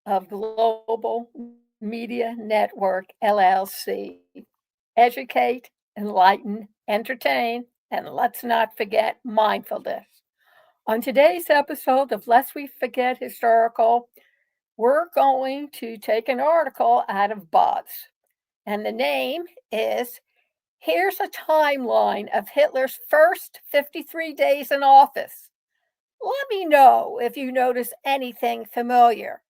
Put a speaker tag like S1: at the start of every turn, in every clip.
S1: of Global Media Network, LLC. Educate, enlighten, entertain, and let's not forget mindfulness. On today's episode of Lest We Forget Historical, we're going to take an article out of Buzz. And the name is Here's a Timeline of Hitler's First 53 Days in Office. Let me know if you notice anything familiar.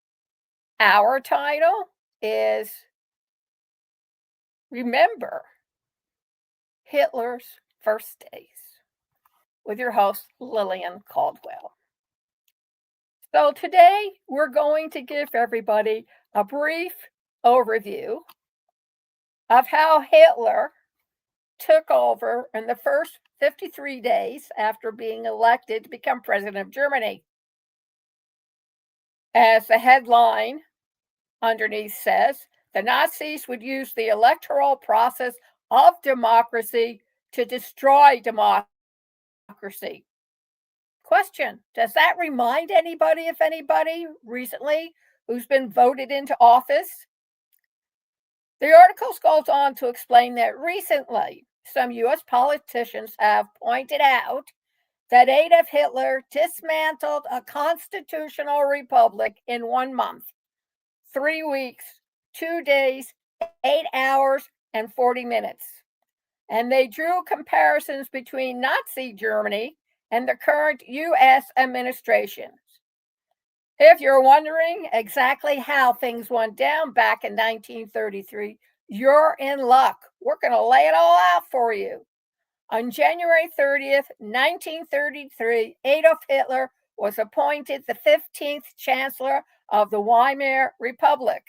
S1: Our title is Remember Hitler's First Days with your host, Lillian Cauldwell. So today we're going to give everybody a brief overview of how Hitler took over in the first 53 days after being elected to become president of Germany. As the headline underneath says, the Nazis would use the electoral process of democracy to destroy democracy. Question, does that remind anybody of anybody recently who's been voted into office? The article goes on to explain that recently some US politicians have pointed out that Adolf Hitler dismantled a constitutional republic in 1 month, 3 weeks, 2 days, 8 hours, and 40 minutes. And they drew comparisons between Nazi Germany and the current US administration. If you're wondering exactly how things went down back in 1933, you're in luck. We're going to lay it all out for you. On January 30th, 1933, Adolf Hitler was appointed the 15th Chancellor of the Weimar Republic.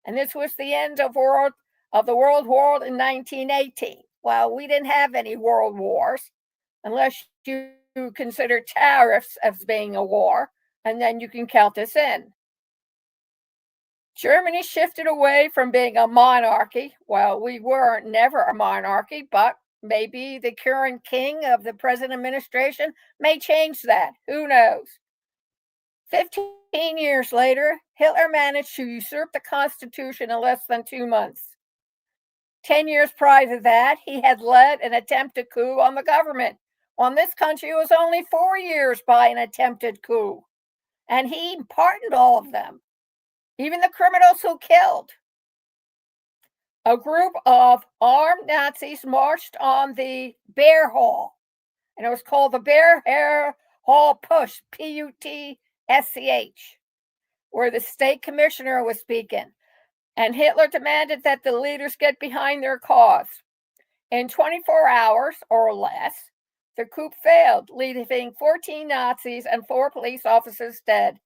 S1: And this was the end of the World War in 1918. Well, we didn't have any world wars, unless you consider tariffs as being a war, and then you can count this in. Germany shifted away from being a monarchy. Well, we were never a monarchy, but maybe the current king of the present administration may change that. Who knows? 15 years later, Hitler managed to usurp the Constitution in less than 2 months. 10 years prior to that, he had led an attempted coup on the government. On this country, it was only 4 years by an attempted coup. And he pardoned all of them, even the criminals who killed. A group of armed Nazis marched on the Bear Hall, and it was called the Bear Hall Push, P-U-T-S-C-H, where the state commissioner was speaking. And Hitler demanded that the leaders get behind their cause. In 24 hours or less, the coup failed, leaving 14 Nazis and 4 police officers dead.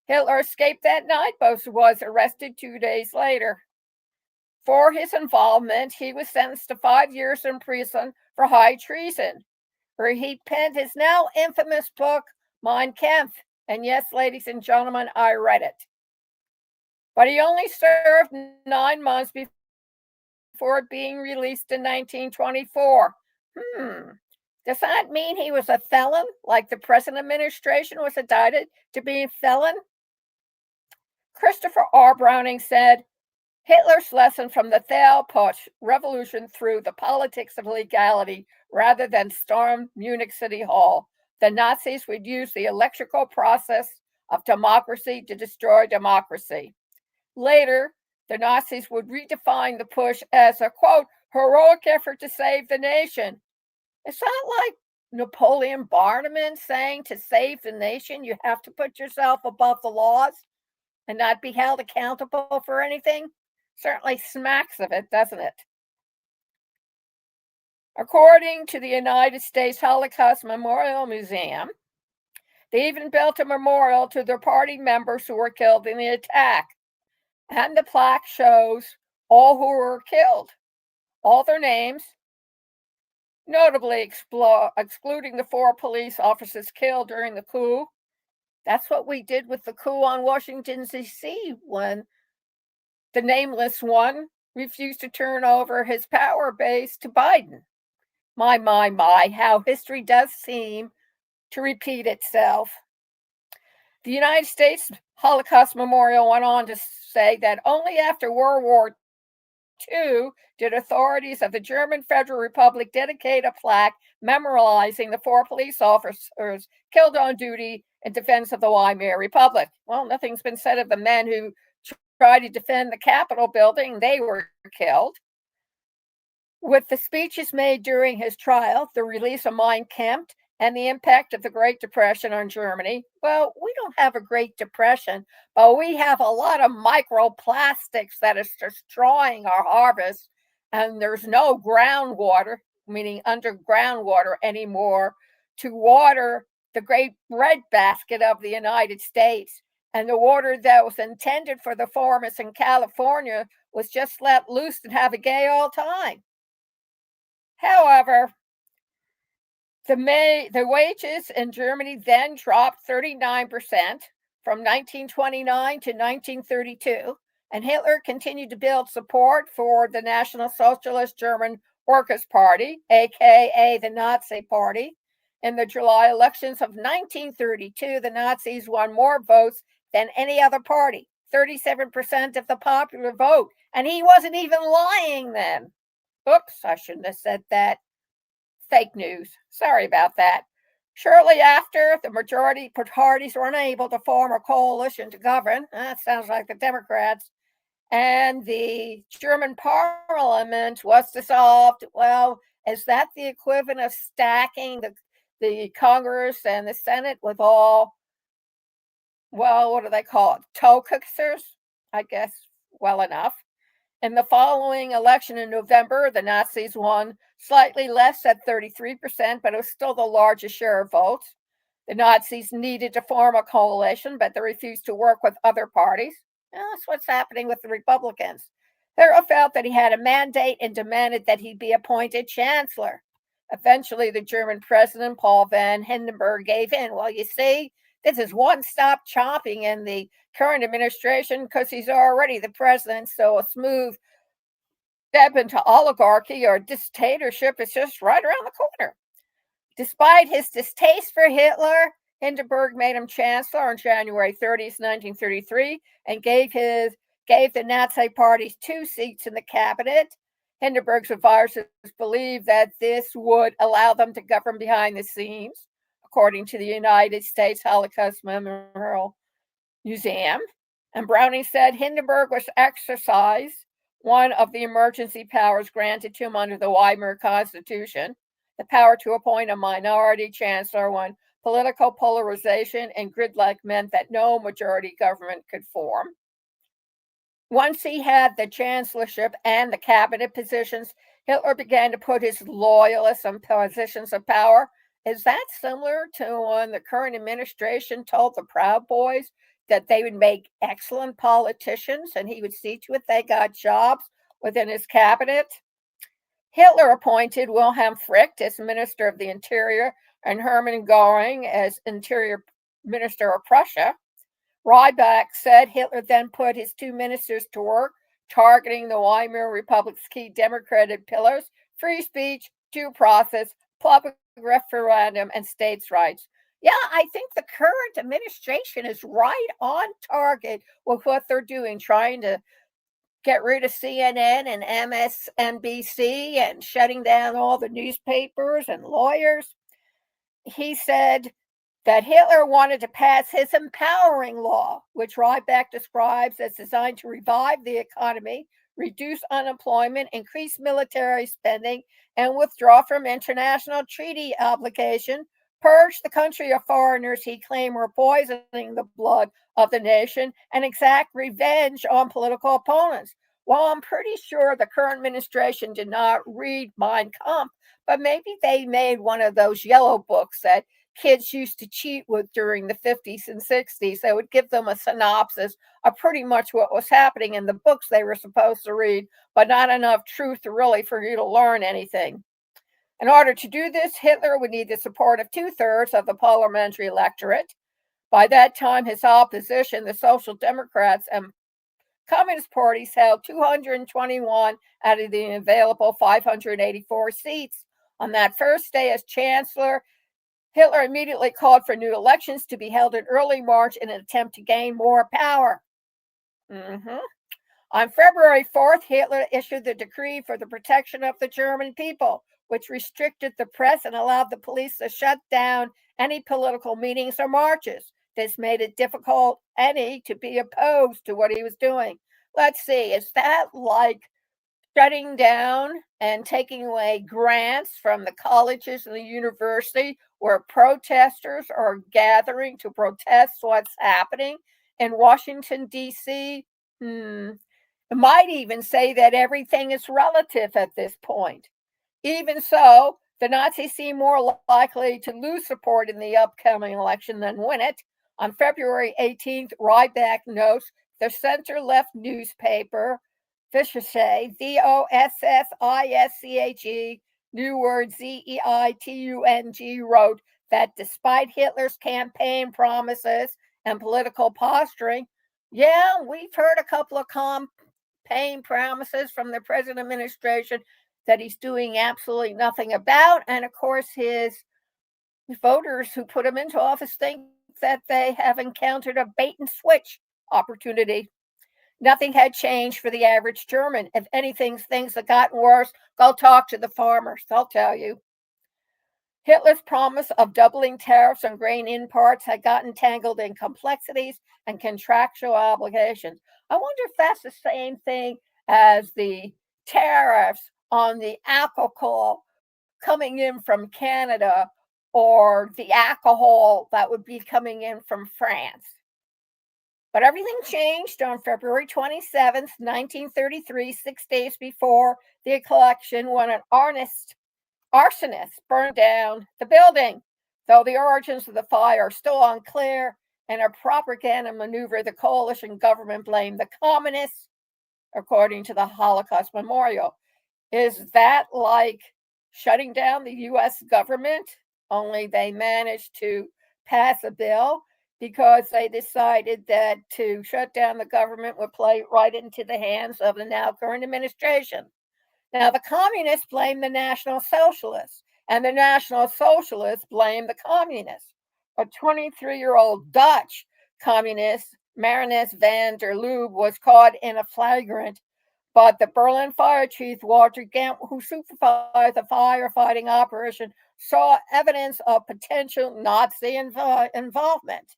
S1: Hitler escaped that night, but was arrested 2 days later. For his involvement, he was sentenced to 5 years in prison for high treason, where he penned his now infamous book, Mein Kampf. And yes, ladies and gentlemen, I read it. But he only served 9 months before being released in 1924. Does that mean he was a felon, like the present administration was indicted to be a felon? Christopher R. Browning said, Hitler's lesson from the Thal-Putsch revolution through the politics of legality rather than storm Munich City Hall. The Nazis would use the electoral process of democracy to destroy democracy. Later, the Nazis would redefine the push as a, quote, heroic effort to save the nation. It's not like Napoleon Bonaparte saying to save the nation, you have to put yourself above the laws and not be held accountable for anything. Certainly smacks of it, doesn't it? According to the United States Holocaust Memorial Museum, they even built a memorial to their party members who were killed in the attack. And the plaque shows all who were killed, all their names, notably excluding the 4 police officers killed during the coup. That's what we did with the coup on Washington, D.C. when the nameless one refused to turn over his power base to Biden. My, how history does seem to repeat itself. The United States Holocaust Memorial went on to say that only after World War II did authorities of the German Federal Republic dedicate a plaque memorializing the 4 police officers killed on duty in defense of the Weimar Republic. Well, nothing's been said of the men who tried to defend the Capitol building. They were killed. With the speeches made during his trial, the release of Mein Kampf, and the impact of the Great Depression on Germany, well, we don't have a Great Depression, but we have a lot of microplastics that is destroying our harvest, and there's no groundwater, meaning underground water anymore, to water the great breadbasket of the United States. And the water that was intended for the farmers in California was just let loose and have a gay old time. However, the wages in Germany then dropped 39% from 1929 to 1932, and Hitler continued to build support for the National Socialist German Workers' Party, aka the Nazi Party. In the July elections of 1932, the Nazis won more votes than any other party, 37% of the popular vote, and he wasn't even lying then. Oops, I shouldn't have said that. Fake news. Sorry about that. Shortly after, the majority parties were unable to form a coalition to govern. That sounds like the Democrats. And the German parliament was dissolved. Well, is that the equivalent of stacking the Congress and the Senate with all, well, what do they call it? Toe kickers? I guess well enough. In the following election in November, the Nazis won slightly less at 33%, but it was still the largest share of votes. The Nazis needed to form a coalition, but they refused to work with other parties. Well, that's what's happening with the Republicans. Hitler felt that he had a mandate and demanded that he be appointed chancellor. Eventually, the German president, Paul von Hindenburg, gave in. Well, you see, this is one-stop chopping in the current administration because he's already the president, so a smooth step into oligarchy or dictatorship is just right around the corner. Despite his distaste for Hitler, Hindenburg made him chancellor on January 30th, 1933, and gave the Nazi parties 2 seats in the cabinet. Hindenburg's advisors believed that this would allow them to govern behind the scenes, according to the United States Holocaust Memorial Museum. And Browning said Hindenburg was exercised one of the emergency powers granted to him under the Weimar Constitution, the power to appoint a minority chancellor when political polarization and gridlock meant that no majority government could form. Once he had the chancellorship and the cabinet positions, Hitler began to put his loyalists in positions of power. Is that similar to when the current administration told the Proud Boys that they would make excellent politicians and he would see to it they got jobs within his cabinet? Hitler appointed Wilhelm Frick as Minister of the Interior and Hermann Göring as Interior Minister of Prussia. Rybak said Hitler then put his 2 ministers to work targeting the Weimar Republic's key democratic pillars: free speech, due process, public referendum, and states' rights. Yeah, I think the current administration is right on target with what they're doing, trying to get rid of CNN and MSNBC and shutting down all the newspapers and lawyers. He said that Hitler wanted to pass his empowering law, which Rybak describes as designed to revive the economy, reduce unemployment, increase military spending, and withdraw from international treaty obligation, purge the country of foreigners he claimed were poisoning the blood of the nation, and exact revenge on political opponents. Well, I'm pretty sure the current administration did not read Mein Kampf, but maybe they made one of those yellow books that kids used to cheat with during the 50s and 60s. They would give them a synopsis of pretty much what was happening in the books they were supposed to read, but not enough truth really for you to learn anything. In order to do this, Hitler would need the support of 2/3 of the parliamentary electorate. By that time, his opposition, the Social Democrats and Communist parties, held 221 out of the available 584 seats. On that first day as chancellor, Hitler immediately called for new elections to be held in early March in an attempt to gain more power. Mm-hmm. On February 4th, Hitler issued the decree for the protection of the German people, which restricted the press and allowed the police to shut down any political meetings or marches. This made it difficult to be opposed to what he was doing. Let's see, is that like shutting down and taking away grants from the colleges and the university where protesters are gathering to protest what's happening in Washington, D.C.? It might even say that everything is relative at this point. Even so, the Nazis seem more likely to lose support in the upcoming election than win it. On February 18th, Ryback notes the center left newspaper, Vossische, Vossische, new word Zeitung, wrote that despite Hitler's campaign promises and political posturing, yeah, we've heard a couple of campaign promises from the present administration that he's doing absolutely nothing about. And of course, his voters who put him into office think that they have encountered a bait and switch opportunity. Nothing had changed for the average German. If anything, things had gotten worse. Go talk to the farmers, they'll tell you. Hitler's promise of doubling tariffs on grain imports had gotten tangled in complexities and contractual obligations. I wonder if that's the same thing as the tariffs on the alcohol coming in from Canada or the alcohol that would be coming in from France. But everything changed on February 27th, 1933, 6 days before the election, when an arsonist burned down the building. Though the origins of the fire are still unclear, in a propaganda maneuver, the coalition government blamed the communists, according to the Holocaust Memorial. Is that like shutting down the U.S. government? Only they managed to pass a bill because they decided that to shut down the government would play right into the hands of the now current administration. Now, the communists blame the National Socialists, and the National Socialists blame the communists. A 23-year-old Dutch communist, Marinus van der Lubbe, was caught in a flagrant, but the Berlin fire chief, Walter Gemp, who supervised the firefighting operation, saw evidence of potential Nazi involvement.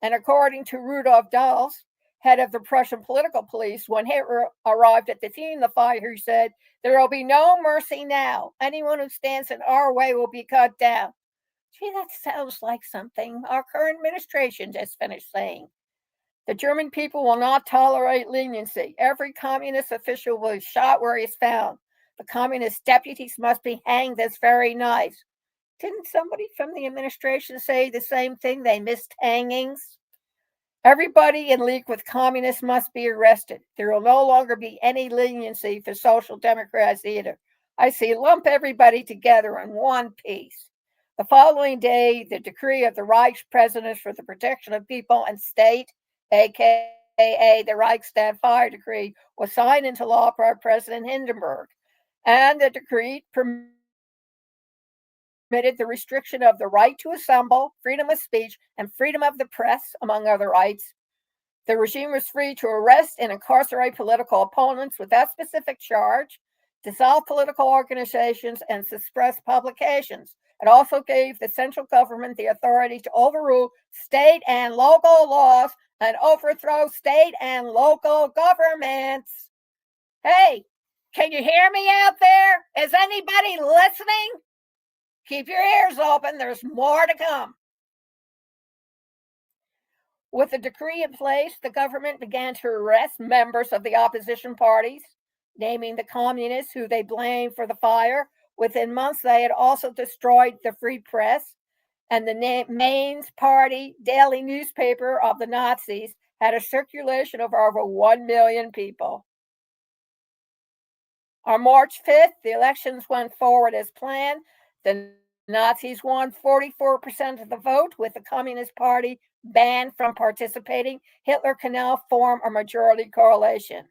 S1: And according to Rudolf Dahls, head of the Prussian political police, when Hitler arrived at the scene of the fire, he said, "There will be no mercy now. Anyone who stands in our way will be cut down." Gee, that sounds like something our current administration just finished saying. The German people will not tolerate leniency. Every communist official will be shot where he is found. The communist deputies must be hanged this very night. Didn't somebody from the administration say the same thing? They missed hangings. Everybody in league with communists must be arrested. There will no longer be any leniency for social democrats either. I say lump everybody together in one piece. The following day, the decree of the Reich President for the Protection of People and State, aka the Reichstag Fire Decree, was signed into law by President Hindenburg. And the decree permitted the restriction of the right to assemble, freedom of speech, and freedom of the press, among other rights. The regime was free to arrest and incarcerate political opponents without specific charge, dissolve political organizations, and suppress publications. It also gave the central government the authority to overrule state and local laws and overthrow state and local governments. Hey, can you hear me out there? Is anybody listening? Keep your ears open. There's more to come. With the decree in place, the government began to arrest members of the opposition parties, naming the communists who they blamed for the fire. Within months, they had also destroyed the free press, and the Mainz Party daily newspaper of the Nazis had a circulation of over 1 million people. On March 5th, the elections went forward as planned. The Nazis won 44% of the vote, with the Communist Party banned from participating. Hitler can now form a majority coalition.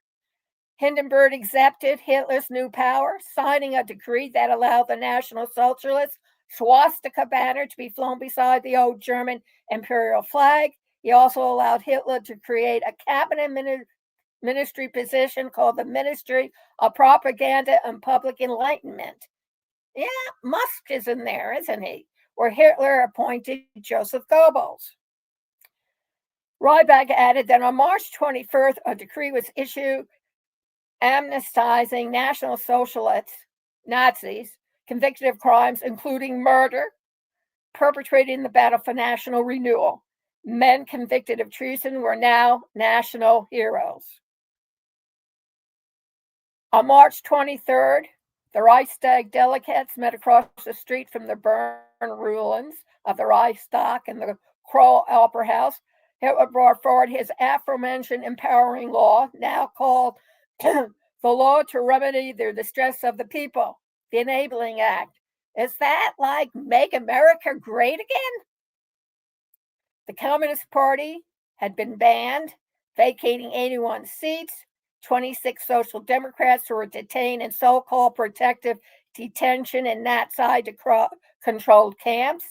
S1: Hindenburg accepted Hitler's new power, signing a decree that allowed the National Socialists swastika banner to be flown beside the old German imperial flag. He also allowed Hitler to create a cabinet ministry position called the Ministry of Propaganda and Public Enlightenment. Yeah, Musk is in there, isn't he? Where Hitler appointed Joseph Goebbels. Ryback added that on March 21st, a decree was issued amnestising National Socialists, Nazis, convicted of crimes including murder, perpetrated in the battle for national renewal. Men convicted of treason were now national heroes. On March 23rd, the Reichstag delegates met across the street from the burned ruins of the Reichstag and the Kroll Opera House. Hitler brought forward his aforementioned empowering law, now called the Law to Remedy the Distress of the People, the Enabling Act. Is that like Make America Great Again? The Communist Party had been banned, vacating 81 seats. 26 Social Democrats who were detained in so-called protective detention in Nazi-controlled camps.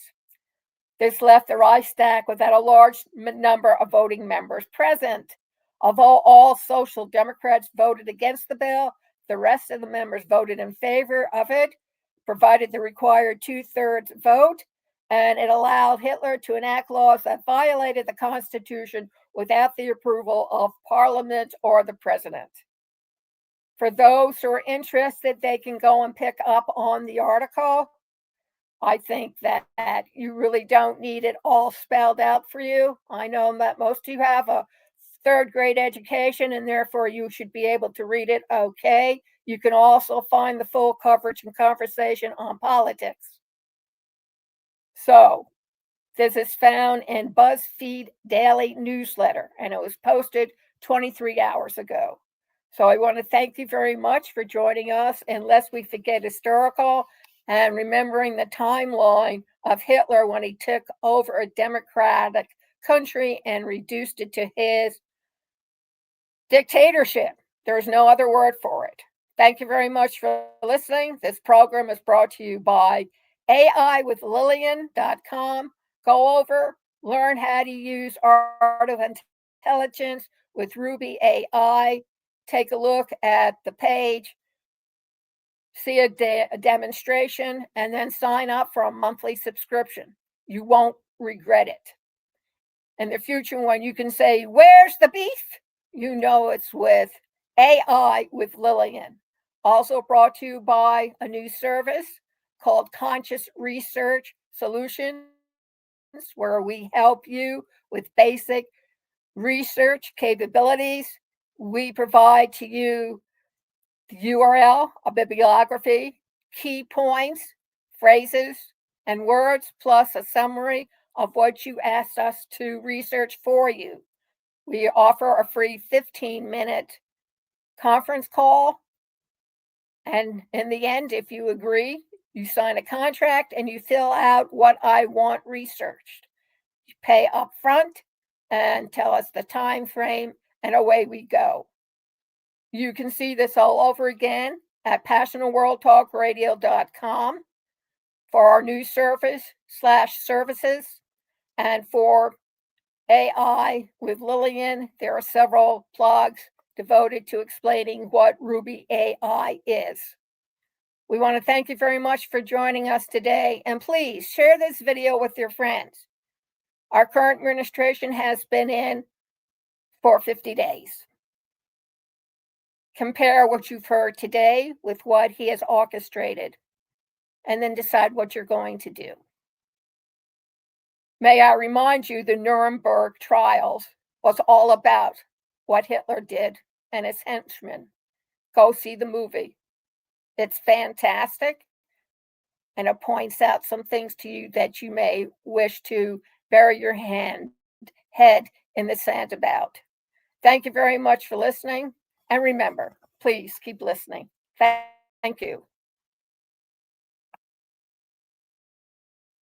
S1: This left the Reichstag without a large number of voting members present. Although all Social Democrats voted against the bill, the rest of the members voted in favor of it, provided the required two-thirds vote, and it allowed Hitler to enact laws that violated the Constitution without the approval of Parliament or the President. For those who are interested, they can go and pick up on the article. I think that you really don't need it all spelled out for you. I know that most of you have a third grade education and therefore you should be able to read it okay. You can also find the full coverage and conversation on politics. So, this is found in BuzzFeed Daily Newsletter, and it was posted 23 hours ago. So I want to thank you very much for joining us, and lest we forget historical and remembering the timeline of Hitler when he took over a democratic country and reduced it to his dictatorship. There's no other word for it. Thank you very much for listening. This program is brought to you by AIwithlillian.com. Go over, learn how to use art of intelligence with Ruby AI. Take a look at the page, see a demonstration, and then sign up for a monthly subscription. You won't regret it. In the future, when you can say, "Where's the beef?" you know it's with AI with Lillian. Also brought to you by a new service called Conscious Research Solutions, where we help you with basic research capabilities. We provide to you the URL, a bibliography, key points, phrases, and words, plus a summary of what you asked us to research for you. We offer a free 15-minute conference call. And in the end, if you agree, you sign a contract and you fill out what I want researched. You pay up front and tell us the time frame, and away we go. You can see this all over again at passionatworldtalkradio.com for our new services. And for AI with Lillian, there are several blogs devoted to explaining what Ruby AI is. We want to thank you very much for joining us today, and please share this video with your friends. Our current administration has been in for 50 days. Compare what you've heard today with what he has orchestrated, and then decide what you're going to do. May I remind you, the Nuremberg trials was all about what Hitler did and his henchmen. Go see the movie. It's fantastic, and it points out some things to you that you may wish to bury your head in the sand about. Thank you very much for listening, and remember, please keep listening. Thank you.